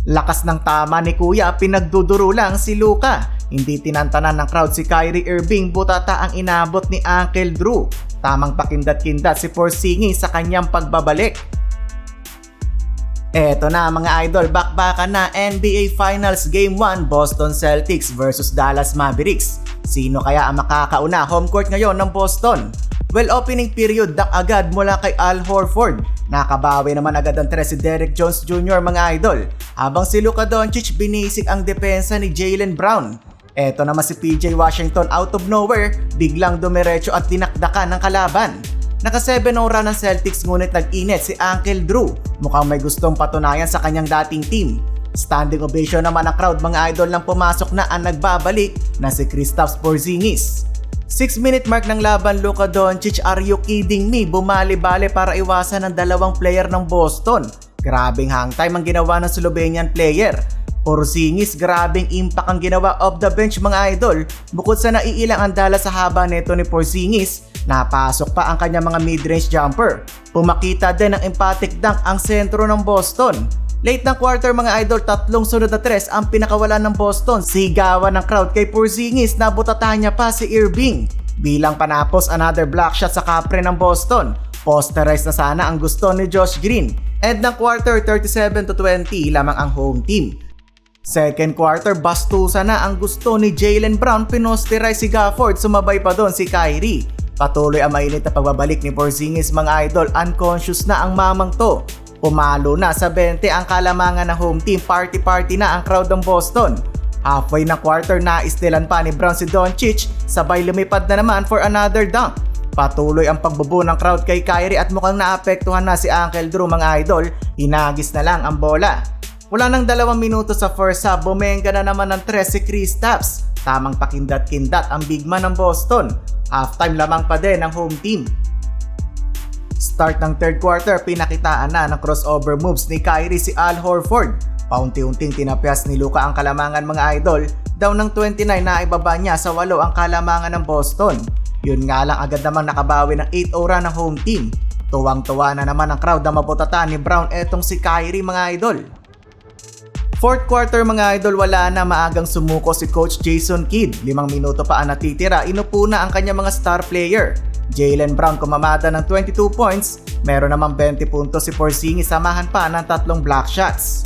Lakas ng tama ni Kuya, pinagduduro lang si Luka. Hindi tinantanan ng crowd si Kyrie Irving, butata ang inabot ni Uncle Drew. Tamang pakindat-kindat si Porzingis sa kanyang pagbabalik. Eto na mga idol, bakbakan na NBA Finals Game 1, Boston Celtics versus Dallas Mavericks. Sino kaya ang makakauna? Home court ngayon ng Boston. Well, opening period dak agad mula kay Al Horford. Nakabawi naman agad ang tres si Derrick Jones Jr. mga idol. Habang si Luka Doncic binisik ang depensa ni Jaylen Brown. Eto naman si PJ Washington out of nowhere, biglang dumiretso at dinakdakan ng kalaban. Naka 7-0 run ng Celtics ngunit nag-init si Uncle Drew. Mukhang may gustong patunayan sa kanyang dating team. Standing ovation naman ang crowd mga idol nang pumasok na ang nagbabalik na si Kristaps Porzingis. 6-minute mark ng laban, Luka Doncic, are you kidding me? Bumali-bali para iwasan ng dalawang player ng Boston. Grabing hang time ang ginawa ng Slovenian player. Porzingis, grabing impact ang ginawa off the bench mga idol. Bukod sa naiilang ang dala sa haba neto ni Porzingis, napasok pa ang kanyang mga mid-range jumper. Pumakita din ng emphatic dunk ang sentro ng Boston. Late ng quarter mga idol, tatlong sunod na tres ang pinakawalan ng Boston. Sigawan ng crowd kay Porzingis, nabutatan niya pa si Irving. Bilang panapos, another block shot sa kapre ng Boston. Posterize na sana ang gusto ni Josh Green. End ng quarter, 37-20 lamang ang home team. Second quarter, bastusa na ang gusto ni Jaylen Brown. Pinosterize si Gafford, sumabay pa doon si Kyrie. Patuloy ang mainit na pagbabalik ni Porzingis mga idol. Unconscious na ang mamang to. Pumalo na sa 20 ang kalamangan ng home team. Party-party na ang crowd ng Boston. Halfway ng quarter, na-istilan pa ni Brown si Doncic. Sabay lumipad na naman for another dunk. Patuloy ang pagbubo ng crowd kay Kyrie at mukhang naapektuhan na si Uncle Drew mga idol. Hinagis na lang ang bola. Wala nang 2 minuto sa first half, bumenga na naman ng tres si Kristaps. Tamang pakindat-kindat ang big man ng Boston. Halftime lamang pa din ang home team. Start ng third quarter, pinakitaan na ng crossover moves ni Kyrie si Al Horford. Paunti-unting tinapyas ni Luka ang kalamangan mga idol. Down ng 29 na ibaba niya sa 8 ang kalamangan ng Boston. Yun nga lang, agad namang nakabawi ng 8-0 run ng home team. Tuwang-tuwa na naman ang crowd na maputatan ni Brown etong si Kyrie mga idol. Fourth quarter mga idol, wala na, maagang sumuko si Coach Jason Kidd. 5 minuto pa ang natitira, inupo na ang kanyang mga star player. Jaylen Brown kumamada ng 22 points, meron namang 20 puntos si Porzingis, samahan pa ng 3 block shots.